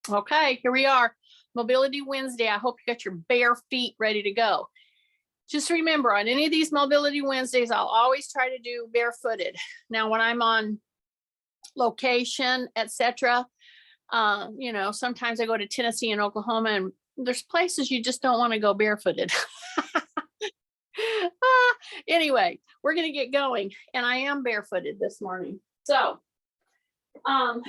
Okay, here we are. Mobility Wednesday. I hope you got your bare feet ready to go. Just remember, on any of these Mobility Wednesdays, I'll always try to do barefooted. Now, when I'm on location, etc., sometimes I go to Tennessee and Oklahoma, and there's places you just don't want to go barefooted. Anyway, we're going to get going, and I am barefooted this morning. So, I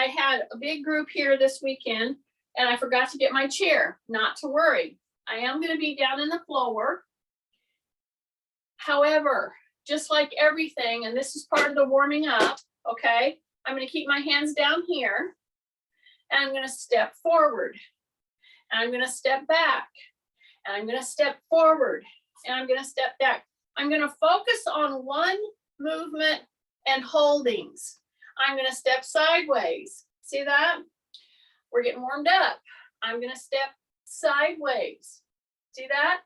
had a big group here this weekend, and I forgot to get my chair. Not to worry. I am going to be down in the floor. However, just like everything, and this is part of the warming up, okay, I'm going to keep my hands down here, and I'm going to step forward, and I'm going to step back, and I'm going to step forward, and I'm going to step back. I'm going to focus on one movement and holdings. I'm going to step sideways. See that? We're getting warmed up. I'm going to step sideways. See that?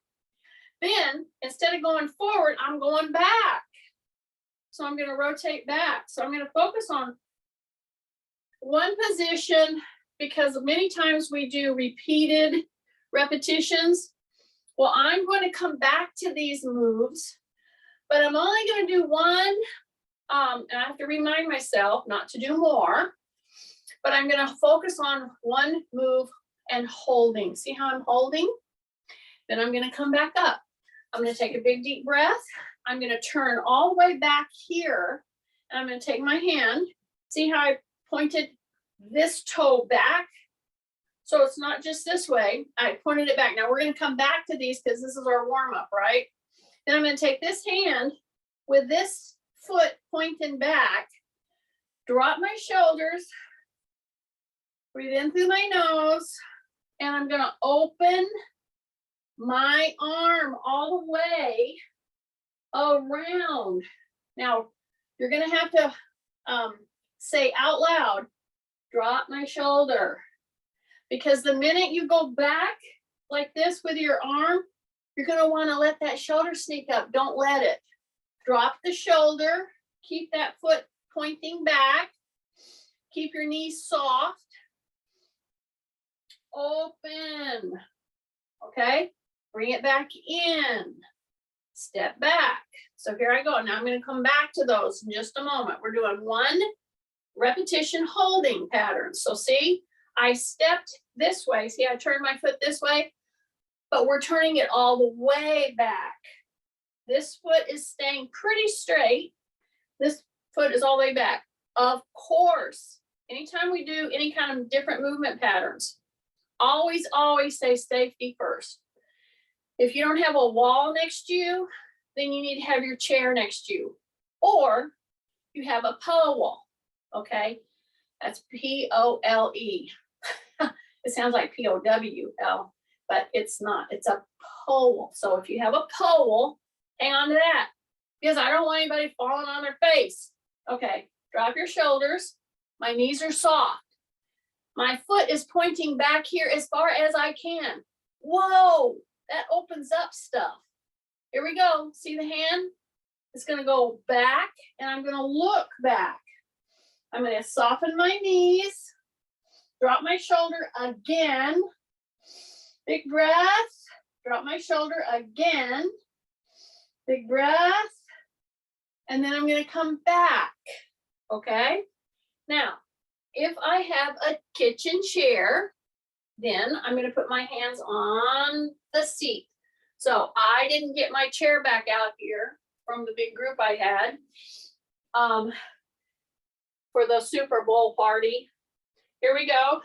Then, instead of going forward, I'm going back. So I'm going to rotate back. So I'm going to focus on one position, because many times we do repeated repetitions. Well, I'm going to come back to these moves, but I'm only going to do one. And I have to remind myself not to do more, but I'm going to focus on one move and holding. See how I'm holding? Then I'm going to come back up. I'm going to take a big deep breath. I'm going to turn all the way back here, and I'm going to take my hand. See how I pointed this toe back? So it's not just this way. I pointed it back. Now we're going to come back to these because this is our warm up, right? Then I'm going to take this hand with this foot pointing back, drop my shoulders, breathe in through my nose, and I'm going to open my arm all the way around. Now, you're going to have to say out loud, drop my shoulder, because the minute you go back like this with your arm, you're going to want to let that shoulder sneak up. Don't let it. Drop the shoulder, keep that foot pointing back, keep your knees soft, open, okay? Bring it back in, step back. So here I go. Now I'm going to come back to those in just a moment. We're doing one repetition holding pattern. So see, I stepped this way. See, I turned my foot this way, but we're turning it all the way back. This foot is staying pretty straight. This foot is all the way back. Of course, anytime we do any kind of different movement patterns, always say safety first. If you don't have a wall next to you, then you need to have your chair next to you. Or you have a pole, okay? That's P-O-L-E. It sounds like P-O-W-L, but it's not. It's a pole. So if you have a pole, hang on to that, because I don't want anybody falling on their face. Okay, drop your shoulders. My knees are soft. My foot is pointing back here as far as I can. Whoa, that opens up stuff. Here we go. See the hand? It's going to go back, and I'm going to look back. I'm going to soften my knees, drop my shoulder again. Big breath, drop my shoulder again. Big breath, and then I'm going to come back, okay? Now, if I have a kitchen chair, then I'm going to put my hands on the seat. So I didn't get my chair back out here from the big group I had for the Super Bowl party. Here we go.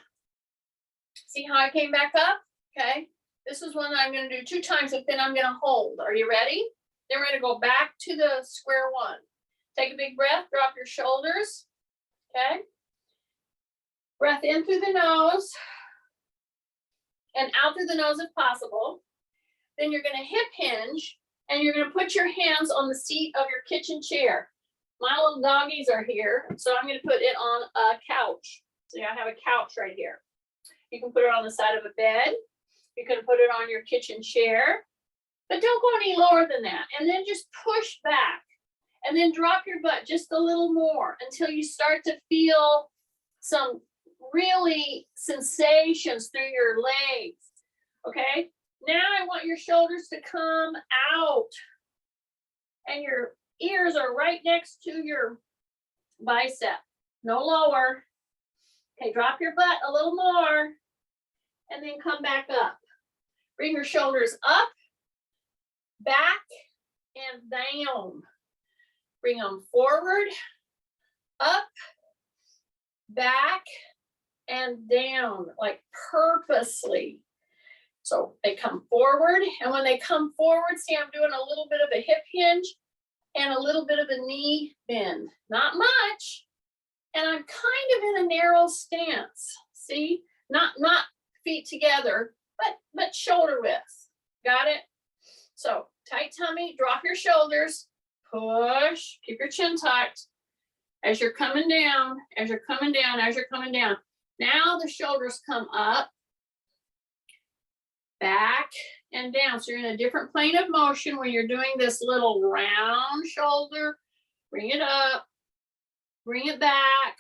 See how I came back up? Okay. This is one I'm going to do 2 times, but then I'm going to hold. Are you ready? Then we're going to go back to the square one. Take a big breath, drop your shoulders, okay? Breath in through the nose and out through the nose if possible. Then you're going to hip hinge, and you're going to put your hands on the seat of your kitchen chair. My little doggies are here, so I'm going to put it on a couch. So I have a couch right here. You can put it on the side of a bed. You can put it on your kitchen chair. But don't go any lower than that. And then just push back. And then drop your butt just a little more until you start to feel some really sensations through your legs. Okay, now I want your shoulders to come out and your ears are right next to your bicep, no lower. Okay, drop your butt a little more and then come back up. Bring your shoulders up, back, and down. Bring them forward, up, back, and down, like purposely. So they come forward, and when they come forward, see, I'm doing a little bit of a hip hinge and a little bit of a knee bend. Not much. And I'm kind of in a narrow stance. See? Not feet together, but shoulder width. Got it? So tight tummy, drop your shoulders, push, keep your chin tucked. As you're coming down, as you're coming down, as you're coming down. Now the shoulders come up, back, and down. So you're in a different plane of motion when you're doing this little round shoulder. Bring it up, bring it back,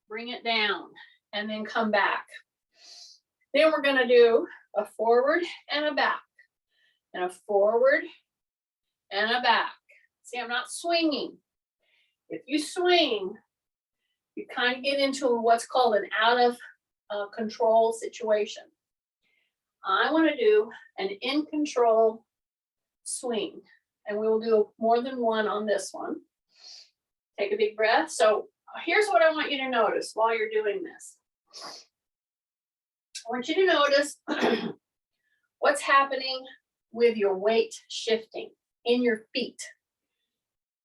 bring it down, and then come back. Then we're going to do a forward and a back, and a forward and a back. See, I'm not swinging. If you swing, you kind of get into what's called an out of control situation. I want to do an in control swing, and we will do more than one on this one. Take a big breath. So here's what I want you to notice while you're doing this. I want you to notice what's happening with your weight shifting in your feet.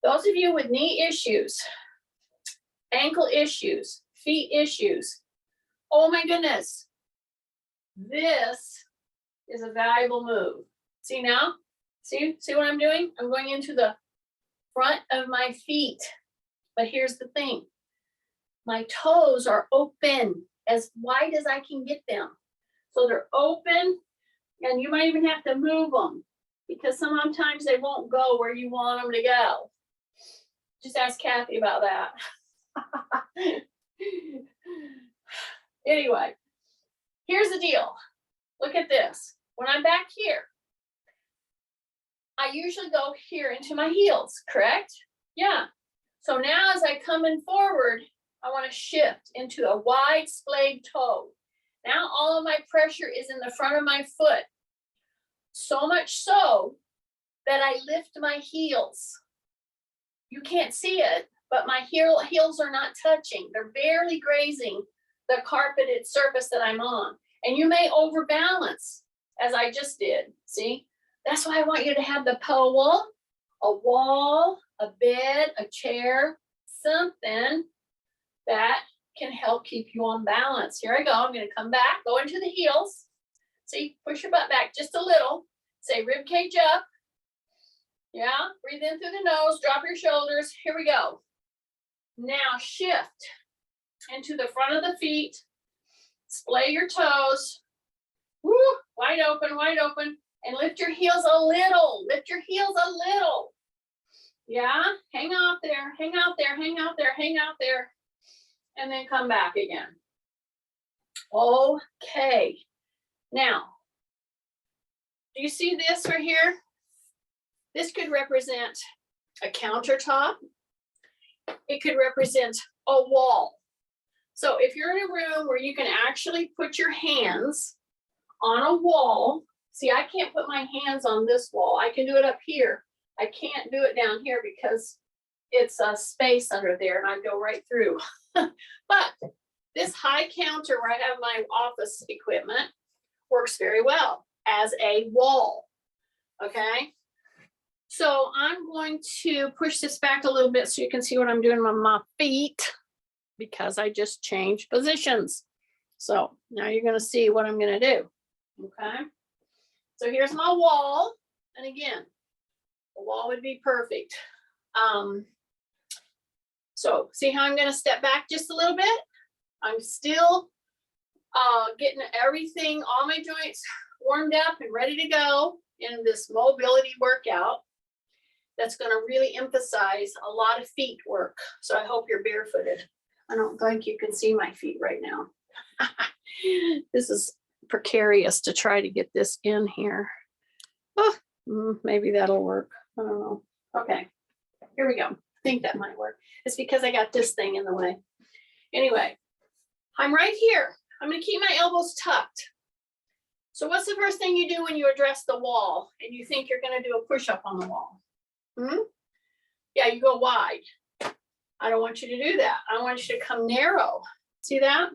Those of you with knee issues, ankle issues, feet issues, oh my goodness, this is a valuable move. See now? See what I'm doing? I'm going into the front of my feet. But here's the thing. My toes are open, as wide as I can get them. So they're open, and you might even have to move them because sometimes they won't go where you want them to go. Just ask Kathy about that. Anyway, here's the deal. Look at this. When I'm back here, I usually go here into my heels, correct? Yeah. So now as I come in forward, I want to shift into a wide splayed toe. Now all of my pressure is in the front of my foot. So much so that I lift my heels. You can't see it, but my heels are not touching. They're barely grazing the carpeted surface that I'm on. And you may overbalance, as I just did. See? That's why I want you to have the pole, a wall, a bed, a chair, something that can help keep you on balance. Here I go. I'm going to come back, go into the heels. See, push your butt back just a little. Say rib cage up. Yeah, breathe in through the nose, drop your shoulders. Here we go. Now shift into the front of the feet. Splay your toes. Woo, wide open, and lift your heels a little. Lift your heels a little. Yeah, hang out there, hang out there, hang out there, hang out there, and then come back again. Okay. Now, do you see this right here? This could represent a countertop. It could represent a wall. So if you're in a room where you can actually put your hands on a wall, see, I can't put my hands on this wall. I can do it up here. I can't do it down here because it's a space under there and I go right through. But this high counter where I have my office equipment works very well as a wall. Okay. So I'm going to push this back a little bit so you can see what I'm doing with my feet because I just changed positions. So now you're going to see what I'm going to do. Okay. So here's my wall. And again, the wall would be perfect. So see how I'm going to step back just a little bit? I'm still getting everything, all my joints warmed up and ready to go in this mobility workout. That's going to really emphasize a lot of feet work. So I hope you're barefooted. I don't think you can see my feet right now. This is precarious to try to get this in here. Oh, maybe that'll work. I don't know. Okay, here we go. I think that might work. It's because I got this thing in the way. Anyway, I'm right here. I'm going to keep my elbows tucked. So what's the first thing you do when you address the wall and you think you're going to do a push-up on the wall? Yeah, you go wide. I don't want you to do that. I want you to come narrow. See that?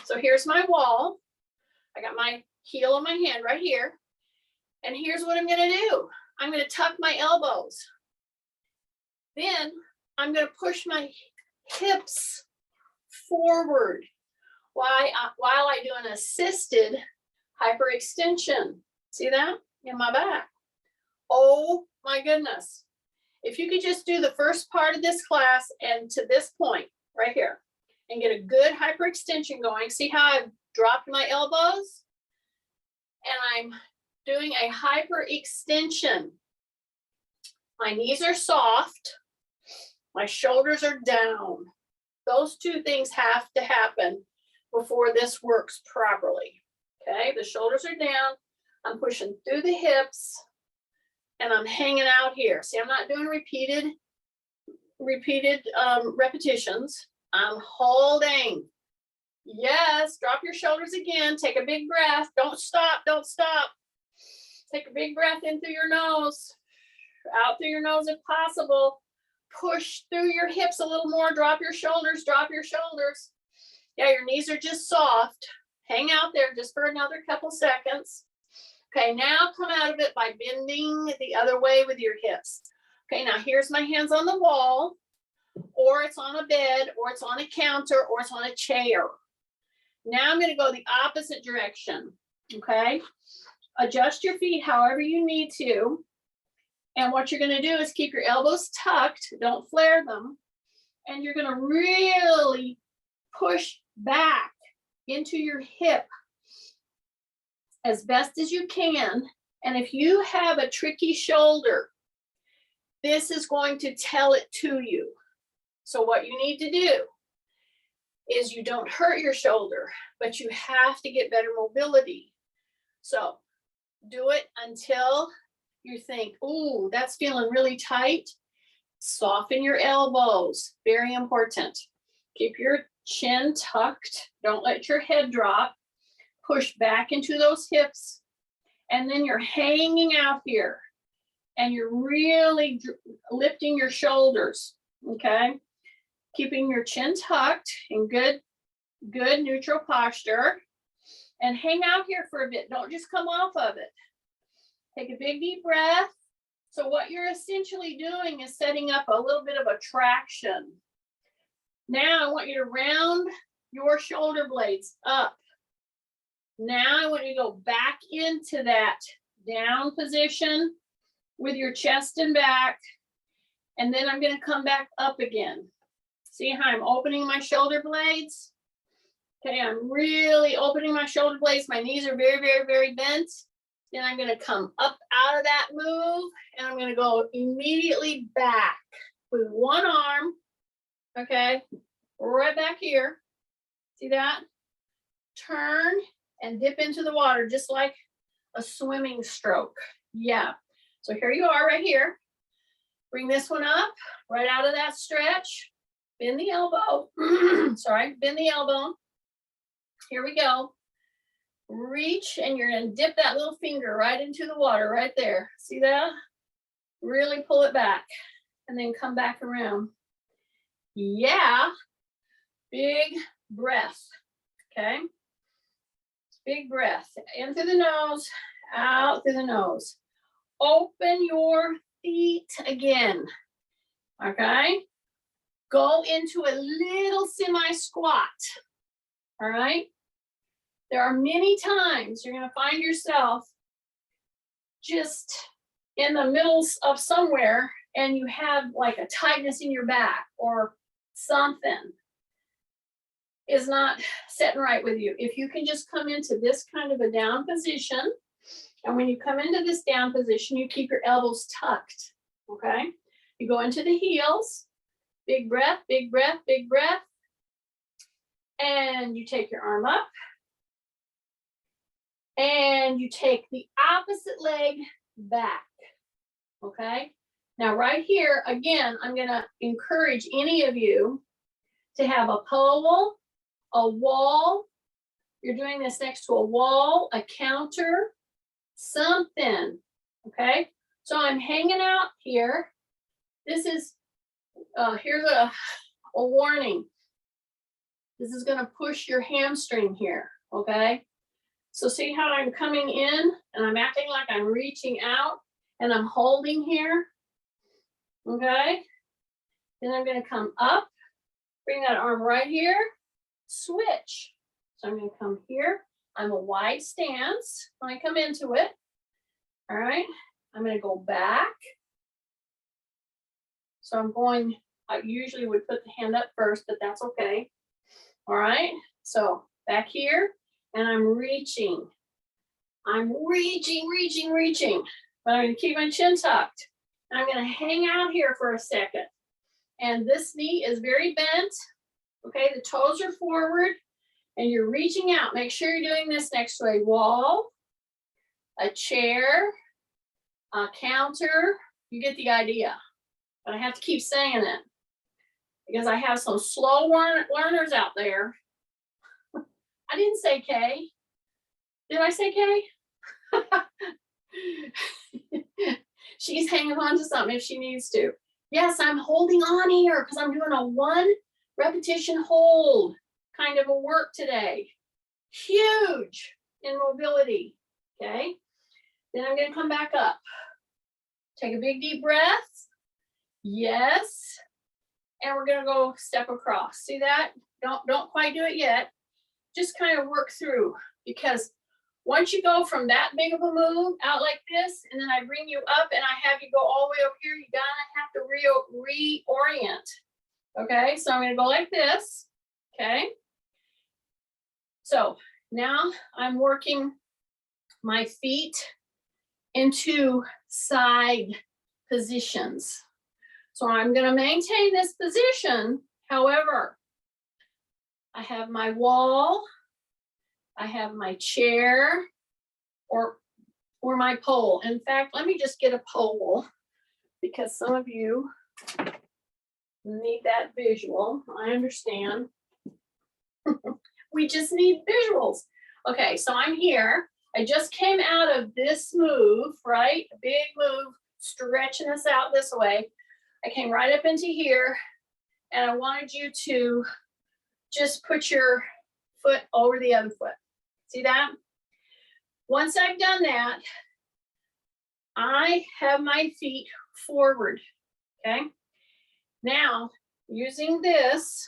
So here's my wall. I got my heel of my hand right here. And here's what I'm going to do. I'm going to tuck my elbows. Then I'm going to push my hips forward while I do an assisted hyperextension. See that? In my back. Oh my goodness. If you could just do the first part of this class and to this point right here and get a good hyperextension going. See how I've dropped my elbows? And I'm doing a hyperextension. My knees are soft. My shoulders are down. Those two things have to happen before this works properly. Okay, the shoulders are down. I'm pushing through the hips and I'm hanging out here. See, I'm not doing repeated repetitions. I'm holding. Yes, drop your shoulders again. Take a big breath. Don't stop, don't stop. Take a big breath in through your nose, out through your nose if possible. Push through your hips a little more. Drop your shoulders, drop your shoulders. Yeah, your knees are just soft. Hang out there just for another couple seconds. Okay, now come out of it by bending the other way with your hips. Okay, now here's my hands on the wall, or it's on a bed, or it's on a counter, or it's on a chair. Now I'm going to go the opposite direction. Okay, adjust your feet however you need to. And what you're going to do is keep your elbows tucked, don't flare them. And you're going to really push back into your hip as best as you can. And if you have a tricky shoulder, this is going to tell it to you. So what you need to do is you don't hurt your shoulder, but you have to get better mobility. So do it until you think, ooh, that's feeling really tight. Soften your elbows, very important. Keep your chin tucked. Don't let your head drop. Push back into those hips. And then you're hanging out here. And you're really lifting your shoulders, okay? Keeping your chin tucked in good neutral posture. And hang out here for a bit. Don't just come off of it. Take a big deep breath. So what you're essentially doing is setting up a little bit of a traction. Now I want you to round your shoulder blades up. Now I want you to go back into that down position with your chest and back. And then I'm going to come back up again. See how I'm opening my shoulder blades? Okay, I'm really opening my shoulder blades. My knees are very, very, very bent. Then I'm going to come up out of that move and I'm going to go immediately back with one arm. Okay, right back here. See that? Turn and dip into the water just like a swimming stroke. Yeah. So here you are right here. Bring this one up right out of that stretch. Bend the elbow. Sorry, bend the elbow. Here we go. Reach and you're going to dip that little finger right into the water right there. See that? Really pull it back and then come back around. Yeah. Big breath. Okay. Big breath. In through the nose, out through the nose. Open your feet again. Okay. Go into a little semi-squat. All right. There are many times you're going to find yourself just in the middle of somewhere and you have like a tightness in your back or something is not setting right with you. If you can just come into this kind of a down position, and when you come into this down position, you keep your elbows tucked, okay? You go into the heels, big breath, big breath, big breath. And you take your arm up. And you take the opposite leg back. Okay? Now right here, again, I'm gonna encourage any of you to have a pole, a wall. You're doing this next to a wall, a counter, something, okay? So I'm hanging out here. This is, here's a warning. This is gonna push your hamstring here, okay? So see how I'm coming in and I'm acting like I'm reaching out and I'm holding here, okay? Then I'm gonna come up, bring that arm right here, switch. So I'm gonna come here. I'm a wide stance when I come into it. All right, I'm gonna go back. So I'm going, I usually would put the hand up first, but that's okay. All right, so back here, and I'm reaching. I'm reaching, but I'm gonna keep my chin tucked. And I'm gonna hang out here for a second. And this knee is very bent. Okay, the toes are forward and you're reaching out. Make sure you're doing this next to a wall, a chair, a counter. You get the idea. But I have to keep saying it because I have some slow learners out there. I didn't say K. Did I say K? She's hanging on to something if she needs to. Yes, I'm holding on here because I'm doing a 1 repetition hold kind of a work today. Huge in mobility, okay? Then I'm gonna come back up. Take a big deep breath. Yes. And we're gonna go step across. See that? Don't quite do it yet. Just kind of work through, because once you go from that big of a move out like this, and then I bring you up and I have you go all the way over here, you gotta have to reorient. Okay, so I'm gonna go like this, okay? So now I'm working my feet into side positions. So I'm gonna maintain this position. However, I have my wall, I have my chair, or my pole. In fact, let me just get a pole because some of you need that visual. I understand. We just need visuals. Okay, so I'm here. I just came out of this move, right? A big move, stretching us out this way. I came right up into here, and I wanted you to just put your foot over the other foot. See that? Once I've done that, I have my feet forward, okay? Now, using this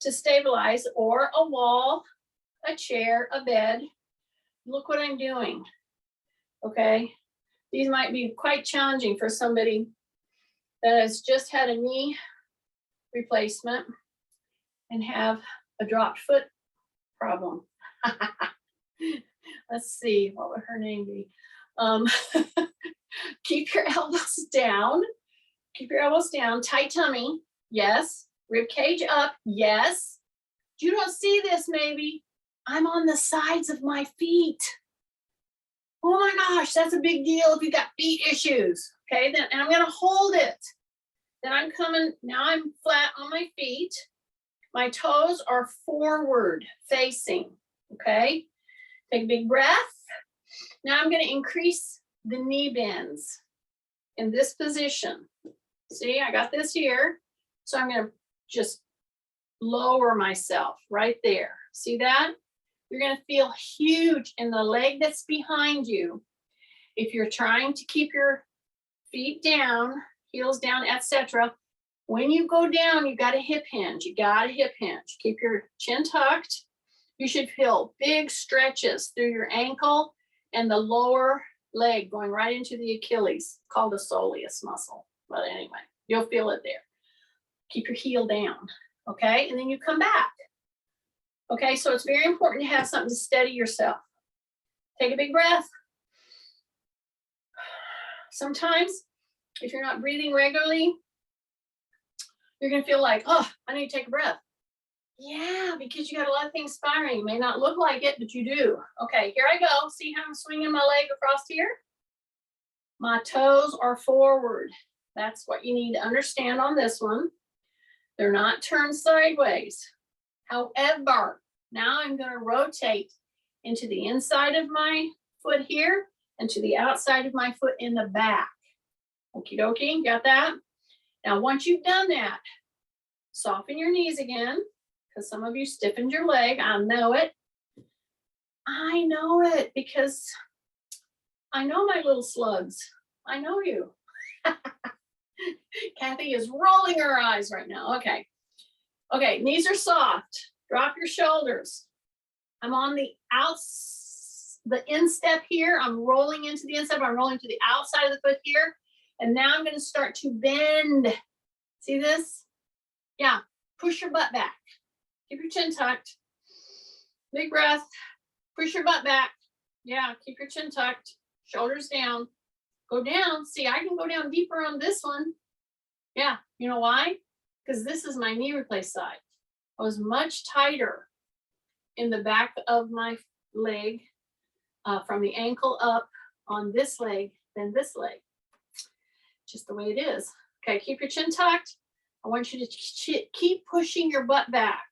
to stabilize, or a wall, a chair, a bed, look what I'm doing, okay? These might be quite challenging for somebody that has just had a knee replacement and have a dropped foot problem. Let's see, what would her name be? Keep your elbows down. Keep your elbows down. Tight tummy. Yes. Rib cage up. Yes. You don't see this, maybe. I'm on the sides of my feet. Oh my gosh, that's a big deal if you got feet issues. Okay, then, and I'm gonna hold it. Then I'm coming, now I'm flat on my feet. My toes are forward facing, okay? Take a big breath. Now I'm gonna increase the knee bends in this position. See, I got this here. So I'm gonna just lower myself right there. See that? You're gonna feel huge in the leg that's behind you. If you're trying to keep your feet down, heels down, etc., when you go down, you got a hip hinge. You got a hip hinge. Keep your chin tucked. You should feel big stretches through your ankle and the lower leg going right into the Achilles, called the soleus muscle. But anyway, you'll feel it there. Keep your heel down, okay? And then you come back. Okay, so it's very important to have something to steady yourself. Take a big breath. Sometimes, if you're not breathing regularly, you're gonna feel like, oh, I need to take a breath. Yeah, because you got a lot of things firing. It may not look like it, but you do. Okay, here I go. See how I'm swinging my leg across here? My toes are forward. That's what you need to understand on this one. They're not turned sideways. However, now I'm going to rotate into the inside of my foot here and to the outside of my foot in the back. Okie dokie, got that? Now, once you've done that, soften your knees again, because some of you stiffened your leg. I know it. I know it because I know my little slugs. I know you. Kathy is rolling her eyes right now. Okay. Okay, knees are soft. Drop your shoulders. I'm on the instep here. I'm rolling into the instep. I'm rolling to the outside of the foot here. And now I'm going to start to bend. See this? Yeah, push your butt back. Keep your chin tucked. Big breath. Push your butt back. Yeah, keep your chin tucked. Shoulders down. Go down. See, I can go down deeper on this one. Yeah, you know why? Because this is my knee replace side. I was much tighter in the back of my leg from the ankle up on this leg than this leg. Just the way it is. Okay, keep your chin tucked. I want you to keep pushing your butt back.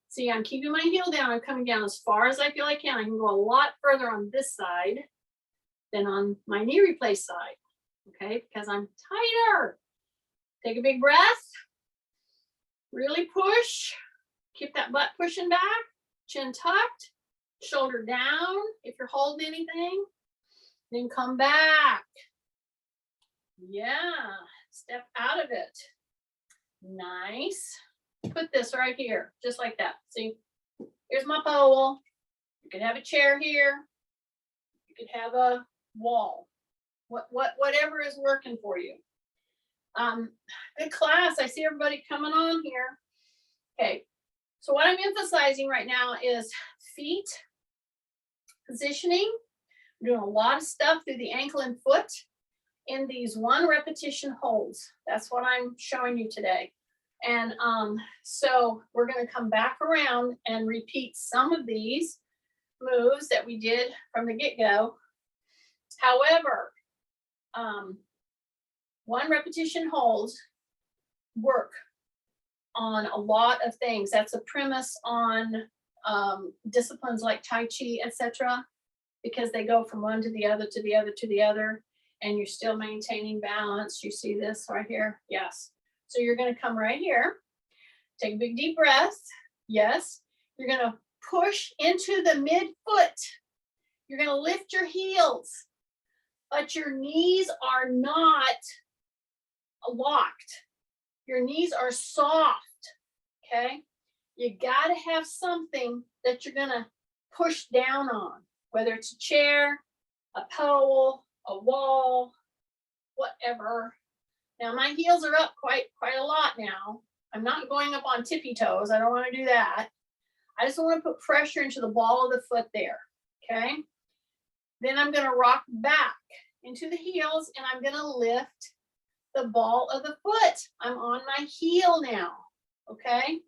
See, I'm keeping my heel down. I'm coming down as far as I feel I can. I can go a lot further on this side than on my knee replace side. Okay, because I'm tighter. Take a big breath. Really push. Keep that butt pushing back. Chin tucked. Shoulder down if you're holding anything. Then come back. Yeah. Step out of it. Nice. Put this right here, just like that. See, here's my pole. You could have a chair here. You could have a wall. Whatever is working for you. Good class. I see everybody coming on here. Okay. So what I'm emphasizing right now is feet positioning. I'm doing a lot of stuff through the ankle and foot in these 1 repetition holds. That's what I'm showing you today. And so we're going to come back around and repeat some of these moves that we did from the get-go. However, 1 repetition holds work on a lot of things. That's a premise on disciplines like Tai Chi, etc., because they go from one to the other, to the other, to the other, and you're still maintaining balance. You see this right here? Yes. So you're going to come right here. Take a big deep breath. Yes. You're going to push into the midfoot. You're going to lift your heels, but your knees are not locked. Your knees are soft. Okay. You got to have something that you're going to push down on, whether it's a chair, a pole, a wall, whatever. Now my heels are up quite a lot now. I'm not going up on tippy toes. I don't want to do that. I just want to put pressure into the ball of the foot there. Okay. Then I'm going to rock back into the heels and I'm going to lift the ball of the foot. I'm on my heel now. Okay.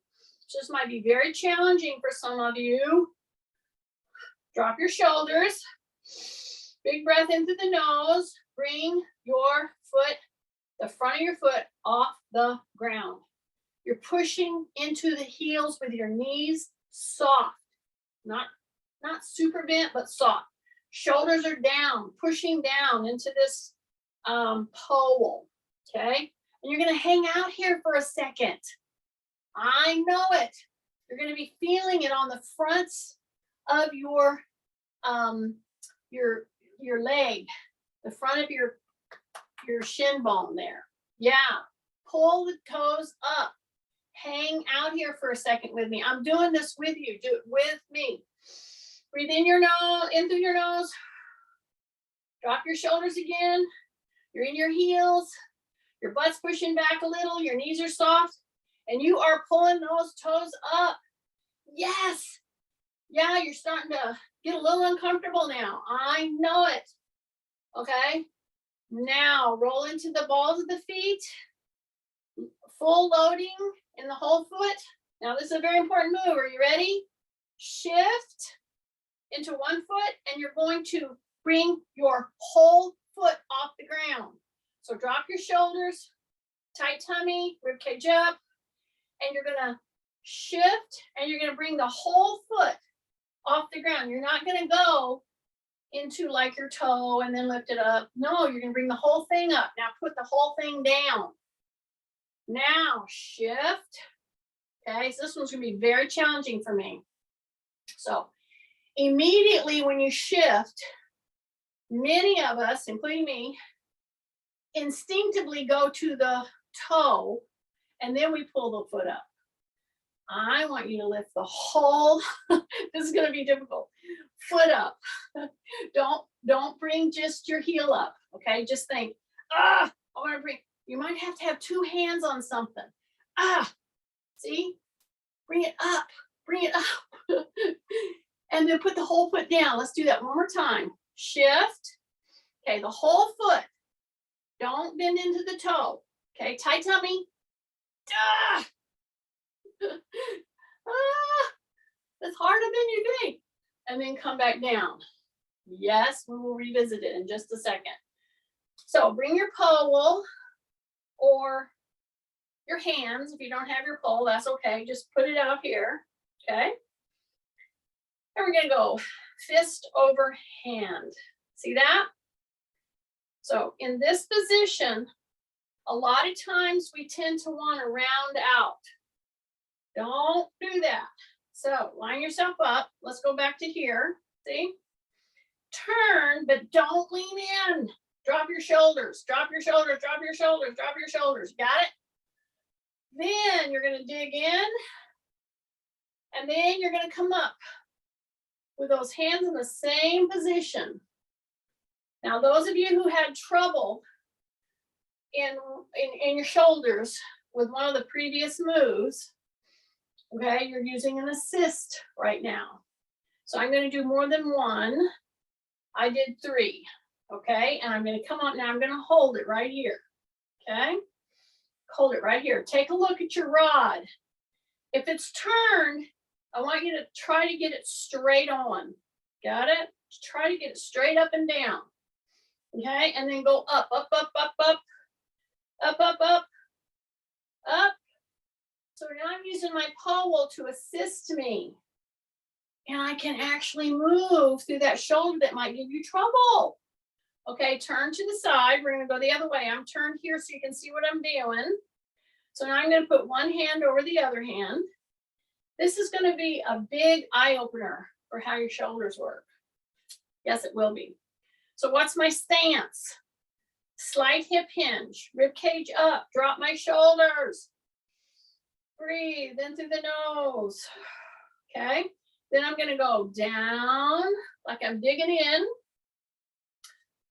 This might be very challenging for some of you. Drop your shoulders. Big breath into the nose. Bring your foot, the front of your foot, off the ground. You're pushing into the heels with your knees soft. Not super bent, but soft. Shoulders are down, pushing down into this pole. Okay? And you're going to hang out here for a second. I know it. You're going to be feeling it on the fronts of your leg, the front of your shin bone there. Yeah. Pull the toes up. Hang out here for a second with me. I'm doing this with you. Do it with me. Breathe in your nose, in through your nose. Drop your shoulders again. You're in your heels. Your butt's pushing back a little. Your knees are soft. And you are pulling those toes up. Yes. Yeah, you're starting to get a little uncomfortable now. I know it. Okay. Now roll into the balls of the feet. Full loading in the whole foot. Now this is a very important move. Are you ready? Shift into one foot and you're going to bring your whole foot off the ground. So drop your shoulders, tight tummy, rib cage up, and you're gonna shift and you're gonna bring the whole foot off the ground. You're not gonna go into like your toe and then lift it up. No, you're gonna bring the whole thing up. Now put the whole thing down. Now shift. Okay, so this one's gonna be very challenging for me. So immediately when you shift, many of us, including me, instinctively go to the toe and then we pull the foot up. I want you to lift the whole, this is gonna be difficult, foot up. Don't bring just your heel up, okay? Just think, I wanna bring, you might have to have two hands on something. See? Bring it up, bring it up. And then put the whole foot down. Let's do that one more time. Shift. Okay, the whole foot. Don't bend into the toe. Okay, tight tummy. That's harder than you think. And then come back down. Yes, we will revisit it in just a second. So bring your pole or your hands. If you don't have your pole, that's okay. Just put it out here. Okay. And we're gonna go fist over hand. See that? So in this position, a lot of times we tend to want to round out. Don't do that. So line yourself up. Let's go back to here. See? Turn, but don't lean in. Drop your shoulders, drop your shoulders, drop your shoulders, drop your shoulders. Got it? Then you're gonna dig in, and then you're gonna come up with those hands in the same position. Now, those of you who had trouble in your shoulders with one of the previous moves, okay, you're using an assist right now. So I'm going to do more than one. I did 3, okay? And I'm going to come on now, I'm going to hold it right here, okay? Hold it right here. Take a look at your rod. If it's turned, I want you to try to get it straight on. Got it? Just try to get it straight up and down. Okay, and then go up, up, up, up, up, up, up, up, up. So now I'm using my pole to assist me. And I can actually move through that shoulder that might give you trouble. Okay, turn to the side. We're gonna go the other way. I'm turned here so you can see what I'm doing. So now I'm gonna put one hand over the other hand. This is gonna be a big eye opener for how your shoulders work. Yes, it will be. So what's my stance? Slight hip hinge, rib cage up, drop my shoulders. Breathe in through the nose. Okay, then I'm gonna go down like I'm digging in.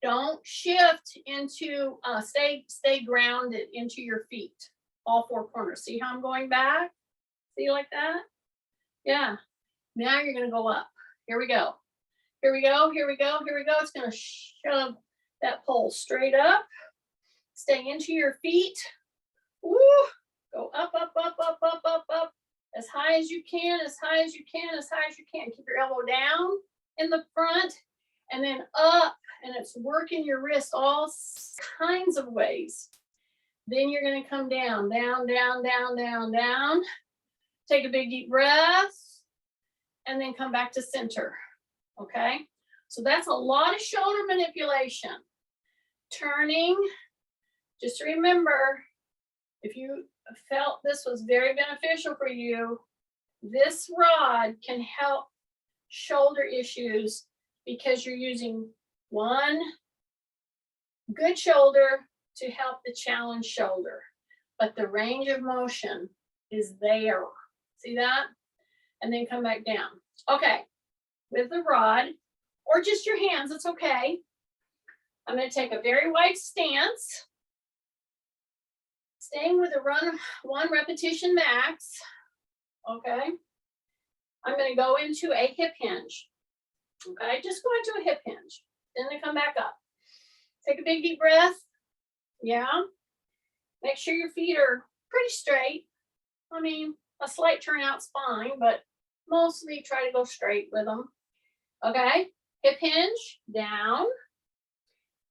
Don't shift into, stay grounded into your feet, all 4 corners. See how I'm going back? See like that? Yeah, now you're gonna go up. Here we go. Here we go, here we go, here we go. It's gonna shove that pole straight up. Stay into your feet. Woo! Go up, up, up, up, up, up, up. As high as you can, as high as you can, as high as you can. Keep your elbow down in the front and then up. And it's working your wrist all kinds of ways. Then you're gonna come down, down, down, down, down, down. Take a big deep breath and then come back to center. Okay, so that's a lot of shoulder manipulation. Turning, just remember, if you felt this was very beneficial for you, this rod can help shoulder issues because you're using one good shoulder to help the challenged shoulder, but the range of motion is there. See that? And then come back down. Okay. With the rod or just your hands, it's okay. I'm going to take a very wide stance, staying with a one repetition max. Okay, I'm going to go into a hip hinge. Okay, just go into a hip hinge, then I come back up. Take a big deep breath. Yeah, make sure your feet are pretty straight. I mean, A slight turnout's fine, but mostly try to go straight with them. Okay, hip hinge, down.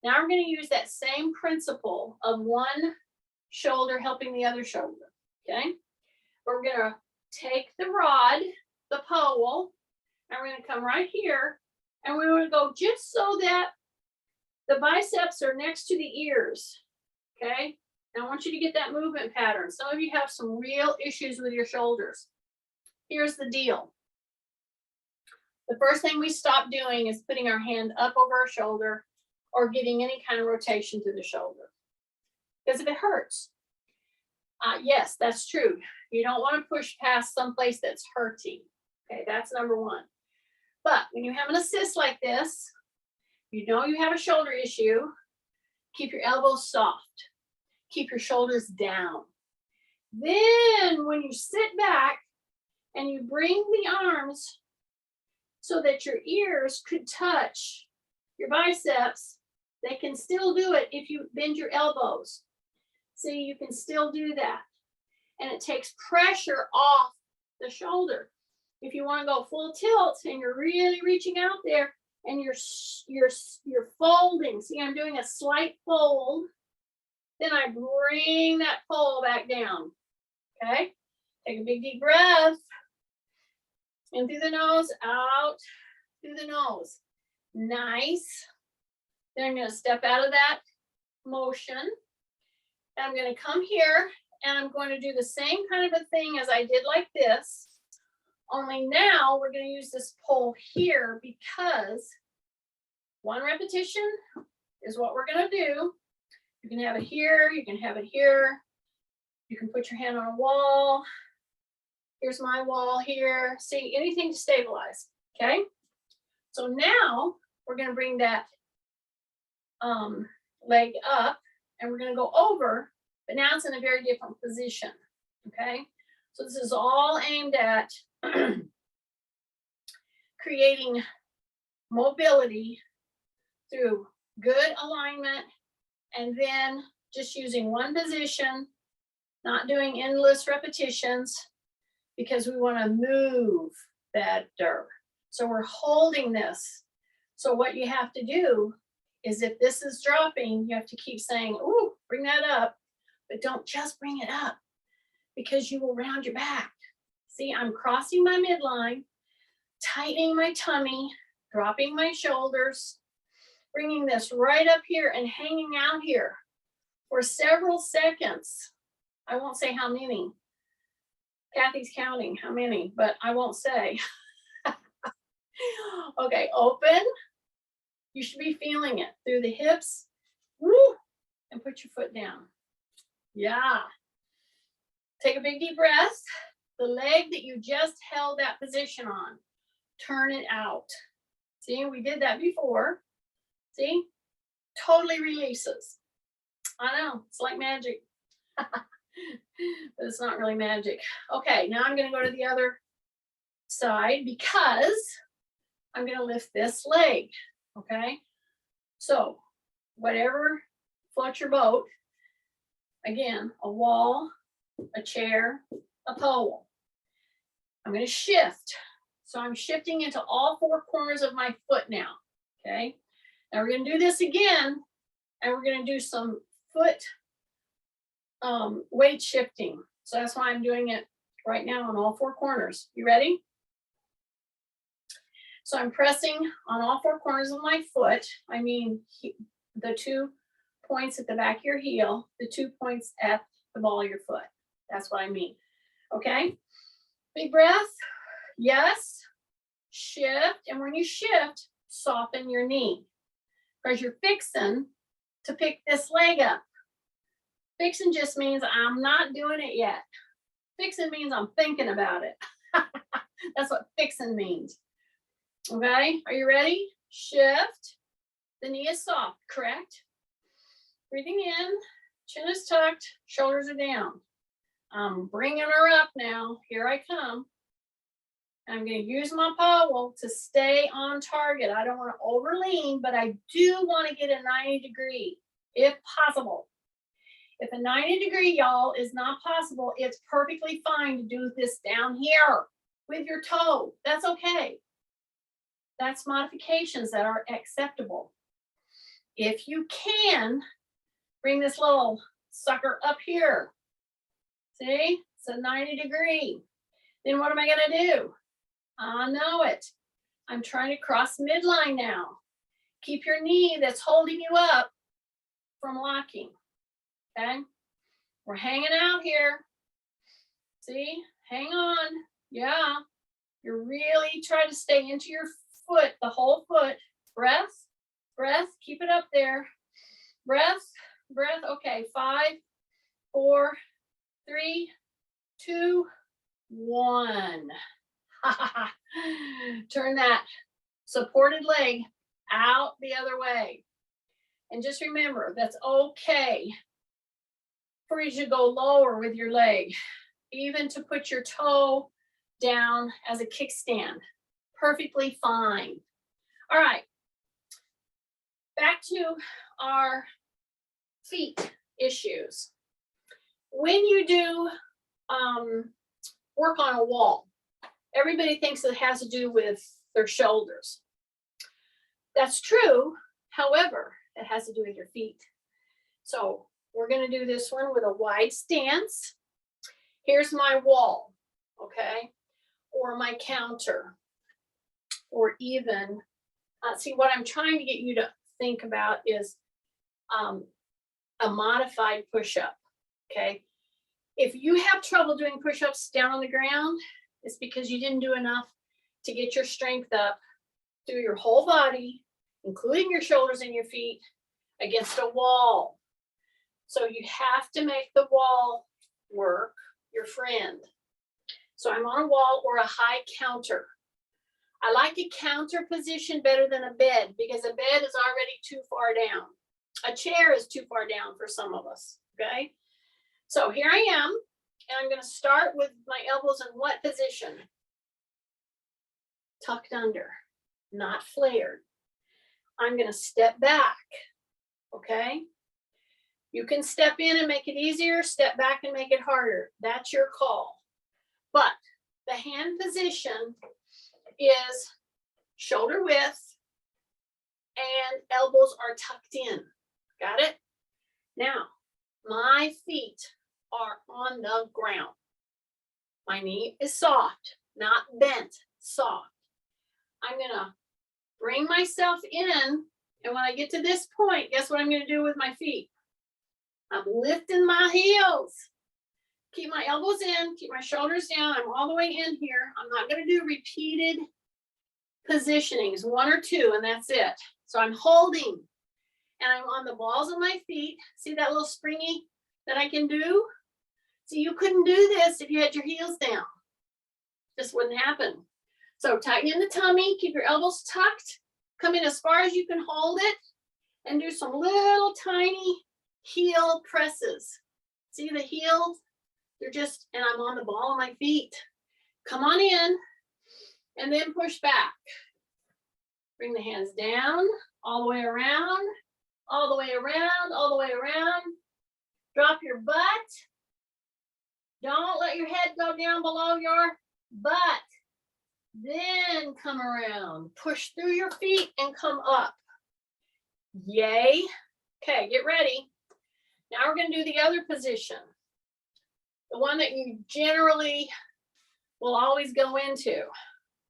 Now we're going to use that same principle of one shoulder helping the other shoulder. Okay, we're going to take the rod, the pole, and we're going to come right here, and we're going to go just so that the biceps are next to the ears. Okay, now I want you to get that movement pattern. Some of you have some real issues with your shoulders. Here's the deal. The first thing we stop doing is putting our hand up over our shoulder or getting any kind of rotation through the shoulder. Because if it hurts, yes, that's true. You don't want to push past someplace that's hurting. Okay, that's number one. But when you have an assist like this, you know you have a shoulder issue, keep your elbows soft. Keep your shoulders down. Then when you sit back and you bring the arms so that your ears could touch your biceps, they can still do it if you bend your elbows. See, you can still do that. And it takes pressure off the shoulder. If you want to go full tilt and you're really reaching out there and you're folding. See, I'm doing a slight fold. Then I bring that pole back down. Okay, take a big deep breath. In through the nose, out through the nose. Nice. Then I'm going to step out of that motion. And I'm going to come here and I'm going to do the same kind of a thing as I did like this. Only now we're going to use this pole here because one repetition is what we're going to do. You can have it here, you can have it here. You can put your hand on a wall. Here's my wall here. See, anything to stabilize, okay? So now we're gonna bring that leg up and we're gonna go over, but now it's in a very different position, okay? So this is all aimed at creating mobility through good alignment and then just using one position, not doing endless repetitions because we want to move better. So we're holding this. So what you have to do is if this is dropping, you have to keep saying, ooh, bring that up, but don't just bring it up because you will round your back. See, I'm crossing my midline, tightening my tummy, dropping my shoulders, bringing this right up here and hanging out here for several seconds. I won't say how many. Kathy's counting how many, but I won't say. Okay, open. You should be feeling it through the hips. Woo, and put your foot down. Yeah. Take a big deep breath. The leg that you just held that position on, turn it out. See, we did that before. See, totally releases. I know, it's like magic, but it's not really magic. Okay, now I'm going to go to the other side because I'm going to lift this leg. Okay, so whatever floats your boat, again, a wall, a chair, a pole. I'm going to shift. So I'm shifting into all four corners of my foot now. Okay. Now we're going to do this again, and we're going to do some foot weight shifting. So that's why I'm doing it right now on all four corners. You ready? So I'm pressing on all four corners of my foot. I mean, the 2 points at the back of your heel, the 2 points at the ball of your foot. That's what I mean. Okay. Big breath. Yes. Shift. And when you shift, soften your knee. Because you're fixing to pick this leg up. Fixing just means I'm not doing it yet. Fixing means I'm thinking about it. That's what fixing means. Okay, are you ready? Shift. The knee is soft, correct? Breathing in, chin is tucked, shoulders are down. I'm bringing her up now. Here I come. I'm going to use my pole to stay on target. I don't want to overlean, but I do want to get a 90 degree if possible. If a 90-degree, y'all, is not possible, it's perfectly fine to do this down here with your toe. That's okay. That's modifications that are acceptable. If you can, bring this little sucker up here. See, it's a 90-degree. Then what am I gonna do? I know it. I'm trying to cross midline now. Keep your knee that's holding you up from locking, okay? We're hanging out here. See, hang on. Yeah, you're really trying to stay into your foot, the whole foot. Breath, breath, keep it up there. Breath, breath. Okay, 5, 4, 3, 2, 1. Turn that supported leg out the other way. And just remember, that's okay for you to go lower with your leg, even to put your toe down as a kickstand. Perfectly fine. All right, back to our feet issues. When you do work on a wall, everybody thinks it has to do with their shoulders. That's true. However, it has to do with your feet. So we're going to do this one with a wide stance. Here's my wall, okay? Or my counter. Or even, see, what I'm trying to get you to think about is a modified push-up, okay? If you have trouble doing push-ups down on the ground, it's because you didn't do enough to get your strength up through your whole body, including your shoulders and your feet, against a wall. So you have to make the wall work your friend. So I'm on a wall or a high counter. I like a counter position better than a bed because a bed is already too far down. A chair is too far down for some of us, okay? So here I am, and I'm going to start with my elbows in what position? Tucked under, not flared. I'm going to step back, okay? You can step in and make it easier, step back and make it harder. That's your call. But the hand position is shoulder width and elbows are tucked in. Got it? Now, my feet are on the ground. My knee is soft, not bent, soft. I'm gonna bring myself in, and when I get to this point, guess what I'm gonna do with my feet? I'm lifting my heels. Keep my elbows in, keep my shoulders down. I'm all the way in here. I'm not gonna do repeated positionings, 1 or 2, and that's it. So I'm holding, and I'm on the balls of my feet. See that little springy that I can do? See, you couldn't do this if you had your heels down. This wouldn't happen. So tighten in the tummy, keep your elbows tucked, come in as far as you can hold it, and do some little tiny heel presses. See the heels? They're just, and I'm on the ball of my feet. Come on in, and then push back. Bring the hands down, all the way around, all the way around, all the way around. Drop your butt. Don't let your head go down below your butt. Then come around. Push through your feet and come up. Yay. Okay, get ready. Now we're going to do the other position. The one that you generally will always go into.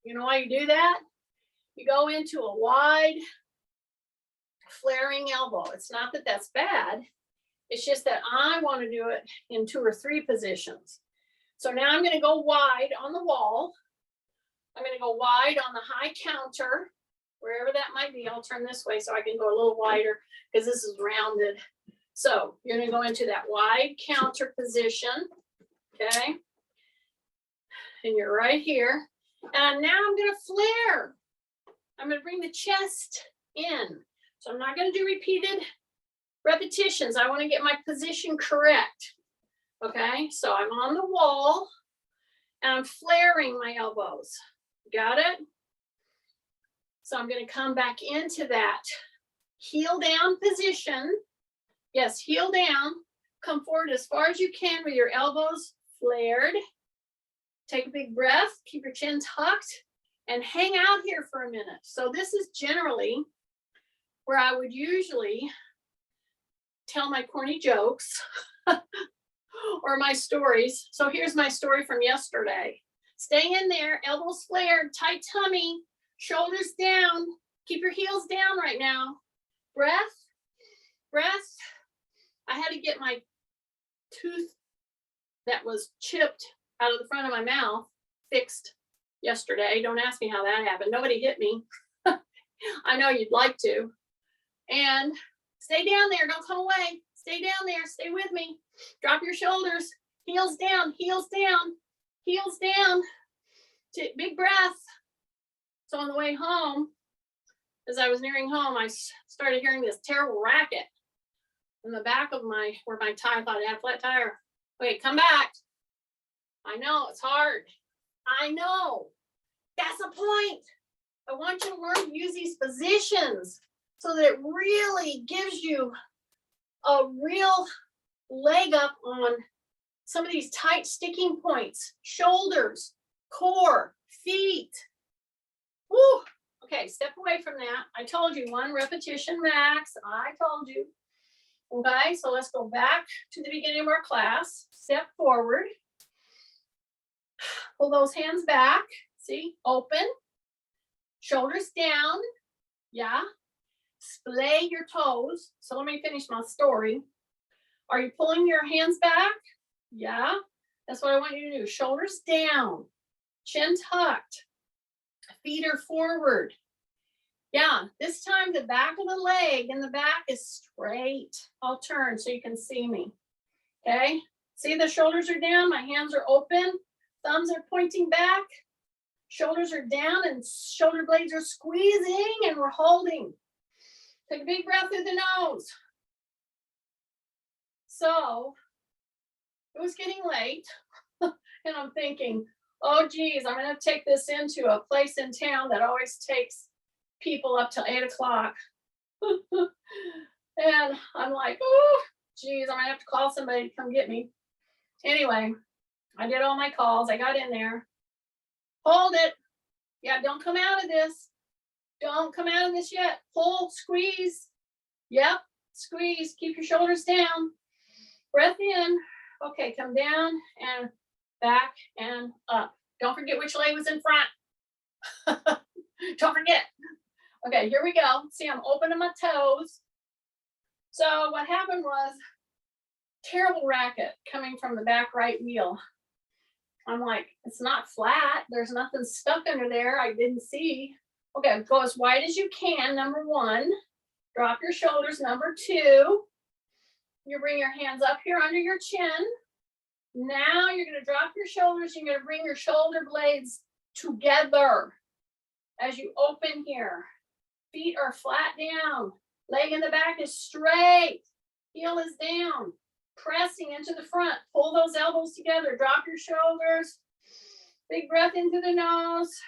You know why you do that? You go into a wide, flaring elbow. It's not that that's bad. It's just that I want to do it in 2 or 3 positions. So now I'm going to go wide on the wall. I'm going to go wide on the high counter, wherever that might be. I'll turn this way so I can go a little wider because this is rounded. So you're going to go into that wide counter position. Okay. And you're right here. And now I'm going to flare. I'm going to bring the chest in. So I'm not going to do repeated repetitions. I want to get my position correct. Okay. So I'm on the wall and I'm flaring my elbows. Got it? So I'm going to come back into that heel down position. Yes, heel down. Come forward as far as you can with your elbows flared. Take a big breath, keep your chin tucked, and hang out here for a minute. So this is generally where I would usually tell my corny jokes or my stories. So here's my story from yesterday. Stay in there, elbows flared, tight tummy, shoulders down. Keep your heels down right now. Breath, breath. I had to get my tooth that was chipped out of the front of my mouth fixed yesterday. Don't ask me how that happened. Nobody hit me. I know you'd like to. And stay down there. Don't come away. Stay down there. Stay with me. Drop your shoulders. Heels down. Heels down. Heels down. Big breath. So on the way home, as I was nearing home, I started hearing this terrible racket in the back of where my tire, I thought I had a flat tire. Okay, come back. I know, it's hard. I know. That's the point. I want you to learn to use these positions so that it really gives you a real leg up on some of these tight sticking points, shoulders, core, feet. Woo. Okay, step away from that. I told you 1 repetition max. I told you. Okay, so let's go back to the beginning of our class. Step forward. Pull those hands back. See, open. Shoulders down. Yeah. Splay your toes. So let me finish my story. Are you pulling your hands back? Yeah. That's what I want you to do. Shoulders down. Chin tucked. Feet are forward. Yeah, this time the back of the leg in the back is straight. I'll turn so you can see me. Okay, see the shoulders are down, my hands are open, thumbs are pointing back, shoulders are down and shoulder blades are squeezing and we're holding. Take a big breath through the nose. So it was getting late and I'm thinking, oh geez, I'm gonna have to take this into a place in town that always takes people up till 8 o'clock. And I'm like, oh geez, I'm gonna have to call somebody to come get me. Anyway, I did all my calls. I got in there. Hold it. Yeah, don't come out of this. Don't come out of this yet. Pull, squeeze. Yep, squeeze. Keep your shoulders down. Breath in. Okay, come down and back and up. Don't forget which leg was in front. Don't forget. Okay, here we go. See, I'm opening my toes. So what happened was terrible racket coming from the back right wheel. I'm like, it's not flat. There's nothing stuck under there. I didn't see. Okay, go as wide as you can. Number 1. Drop your shoulders. Number 2. You bring your hands up here under your chin. Now you're going to drop your shoulders. You're going to bring your shoulder blades together as you open here. Feet are flat down. Leg in the back is straight. Heel is down. Pressing into the front. Pull those elbows together. Drop your shoulders. Big breath into the nose.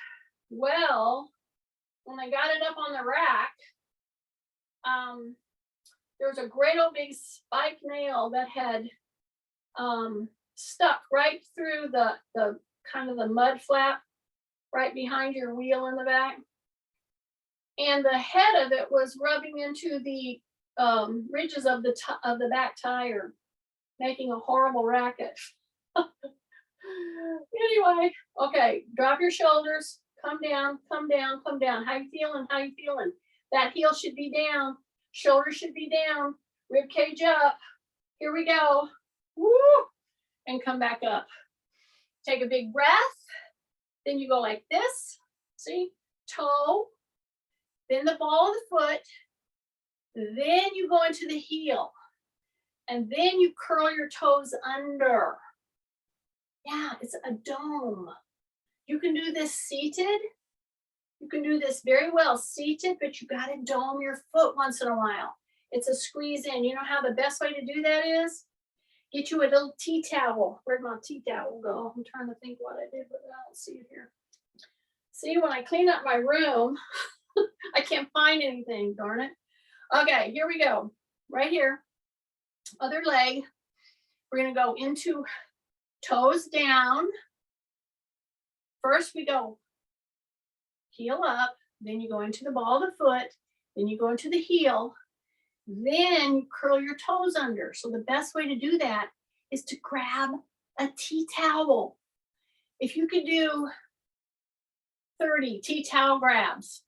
Well, when I got it up on the rack, there was a great old big spike nail that had stuck right through the kind of the mud flap right behind your wheel in the back. And the head of it was rubbing into the ridges of the back tire, making a horrible racket. Anyway, okay, drop your shoulders, come down, come down, come down. How you feeling? How you feeling? That heel should be down, shoulders should be down, rib cage up. Here we go. Woo! And come back up. Take a big breath. Then you go like this. See? Toe. Then the ball of the foot. Then you go into the heel. And then you curl your toes under. Yeah, it's a dome. You can do this seated. You can do this very well seated, but you got to dome your foot once in a while. It's a squeeze in. You know how the best way to do that is? Get you a little tea towel. Where'd my tea towel go? I'm trying to think what I did, but I don't see it here. See, when I clean up my room, I can't find anything, darn it. Okay, here we go. Right here. Other leg. We're gonna go into toes down. First we go heel up, then you go into the ball of the foot, then you go into the heel, then you curl your toes under. So the best way to do that is to grab a tea towel. If you could do 30 tea towel grabs,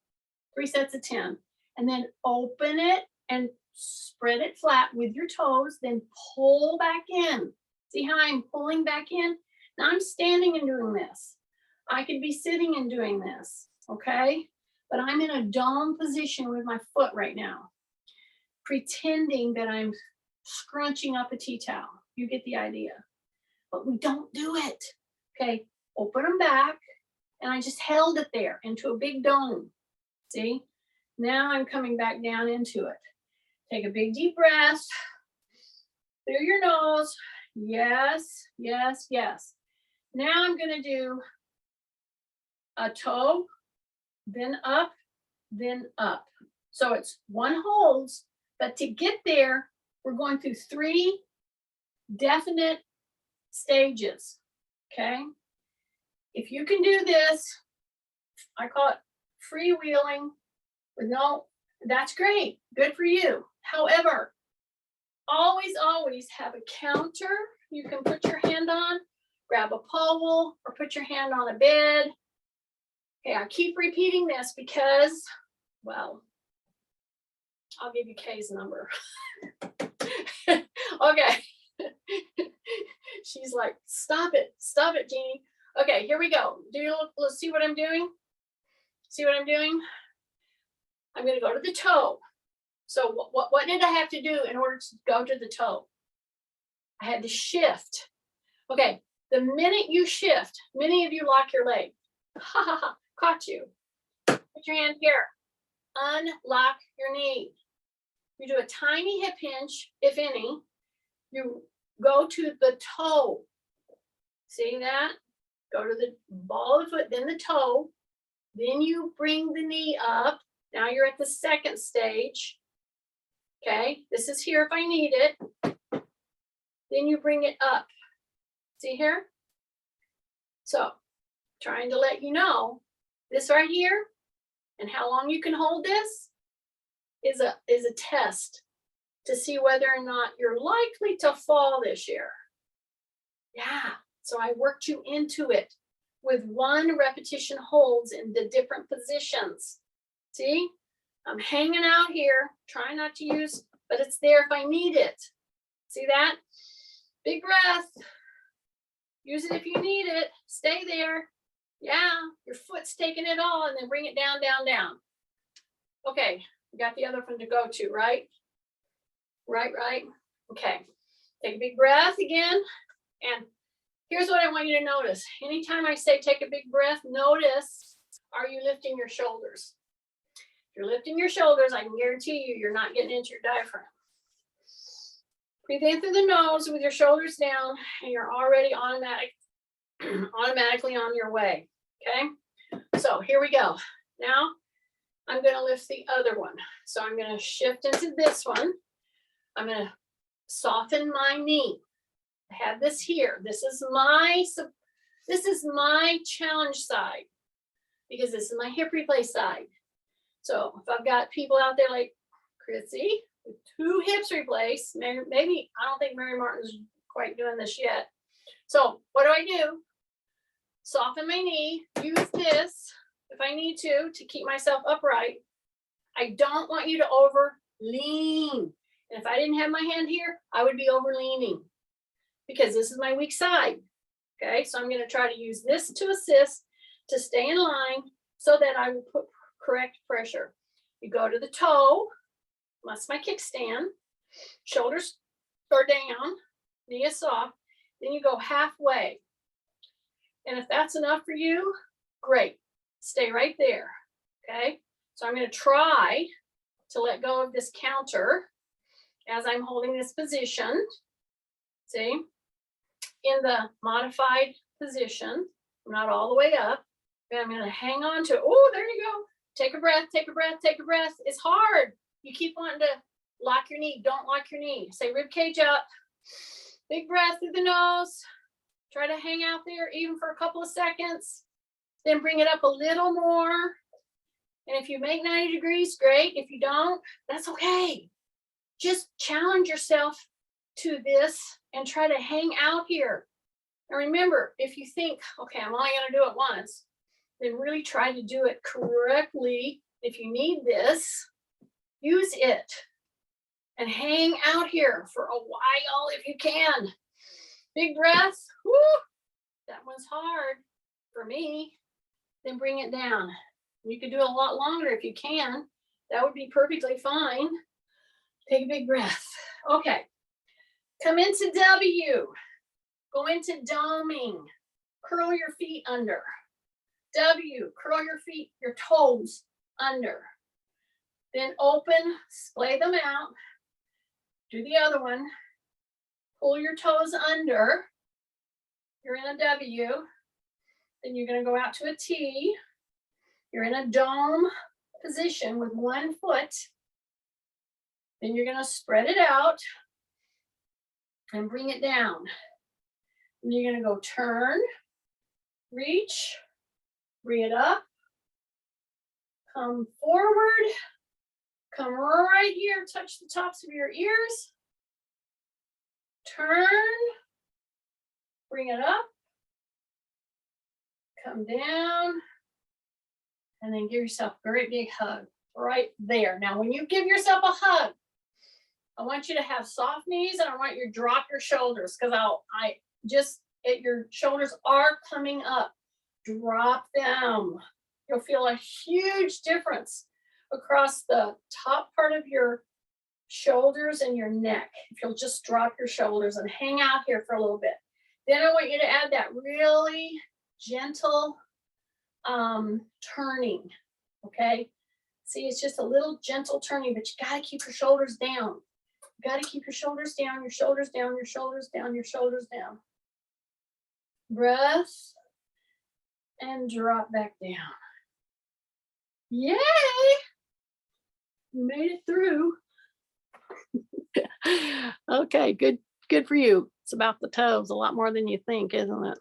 3 sets of 10, and then open it and spread it flat with your toes, then pull back in. See how I'm pulling back in? Now I'm standing and doing this. I could be sitting and doing this, okay? But I'm in a dome position with my foot right now, pretending that I'm scrunching up a tea towel. You get the idea. But we don't do it, okay? Open them back, and I just held it there into a big dome. See? Now I'm coming back down into it. Take a big deep breath through your nose. Yes, yes, yes. Now I'm going to do a toe, then up, then up. So it's one holds, but to get there, we're going through 3 definite stages, okay? If you can do this, I call it freewheeling with no, that's great, good for you. However, always, always have a counter you can put your hand on, grab a pole or put your hand on a bed. Okay, I keep repeating this because, well, I'll give you Kay's number. Okay. She's like, stop it, Jeannie. Okay, here we go. Let's see what I'm doing? See what I'm doing? I'm gonna go to the toe. So what did I have to do in order to go to the toe? I had to shift. Okay, the minute you shift, many of you lock your leg. Ha ha ha, caught you. Put your hand here. Unlock your knee. You do a tiny hip hinge, if any. You go to the toe. See that? Go to the ball of the foot, then the toe. Then you bring the knee up. Now you're at the second stage. Okay, this is here if I need it. Then you bring it up. See here? So, trying to let you know, this right here, and how long you can hold this is a test to see whether or not you're likely to fall this year. Yeah, so I worked you into it with 1 repetition holds in the different positions. See, I'm hanging out here, trying not to use, but it's there if I need it. See that? Big breath. Use it if you need it. Stay there. Yeah, your foot's taking it all, and then bring it down, down, down. Okay, you got the other one to go to, right? Right. Okay, take a big breath again. And here's what I want you to notice. Anytime I say take a big breath, notice, are you lifting your shoulders? If you're lifting your shoulders, I can guarantee you, you're not getting into your diaphragm. Breathe in through the nose with your shoulders down, and you're already automatically on your way. Okay, so here we go. Now I'm going to lift the other one. So I'm going to shift into this one. I'm going to soften my knee. I have this here. This is my challenge side, because this is my hip replace side. So if I've got people out there like Chrissy with 2 hips replaced, maybe, I don't think Mary Martin's quite doing this yet. So what do? Soften my knee, use this if I need to keep myself upright. I don't want you to over lean. And if I didn't have my hand here, I would be over leaning, because this is my weak side. Okay, so I'm going to try to use this to assist to stay in line so that I will put correct pressure. You go to the toe, that's my kickstand, shoulders are down, knee is soft, then you go halfway. And if that's enough for you, great, stay right there. Okay, so I'm going to try to let go of this counter as I'm holding this position. See, in the modified position, I'm not all the way up, and I'm going to hang on to, oh, there you go. Take a breath, take a breath, take a breath. It's hard. You keep wanting to lock your knee. Don't lock your knee. Say rib cage up. Big breath through the nose. Try to hang out there even for a couple of seconds. Then bring it up a little more. And if you make 90 degrees, great. If you don't, that's okay. Just challenge yourself to this and try to hang out here. And remember, if you think, okay, I'm only going to do it once, then really try to do it correctly. If you need this, use it and hang out here for a while if you can. Big breath. Woo! That one's hard for me. Then bring it down. You can do it a lot longer if you can. That would be perfectly fine. Take a big breath. Okay. Come into W. Go into doming. Curl your feet under. W. Curl your feet, your toes under. Then open, splay them out. Do the other one. Pull your toes under. You're in a W. Then you're going to go out to a T. You're in a dome position with one foot. Then you're going to spread it out and bring it down. And you're going to go turn, reach, bring it up, come forward, come right here, touch the tops of your ears, turn, bring it up, come down, and then give yourself a great big hug right there. Now, when you give yourself a hug, I want you to have soft knees and I want you to drop your shoulders because your shoulders are coming up. Drop them. You'll feel a huge difference across the top part of your shoulders and your neck if you'll just drop your shoulders and hang out here for a little bit. Then I want you to add that really gentle turning, okay? See, it's just a little gentle turning, but you gotta keep your shoulders down. You gotta keep your shoulders down, your shoulders down, your shoulders down, your shoulders down. Breath and drop back down. Yay! You made it through. Okay, good for you. It's about the toes, a lot more than you think, isn't it?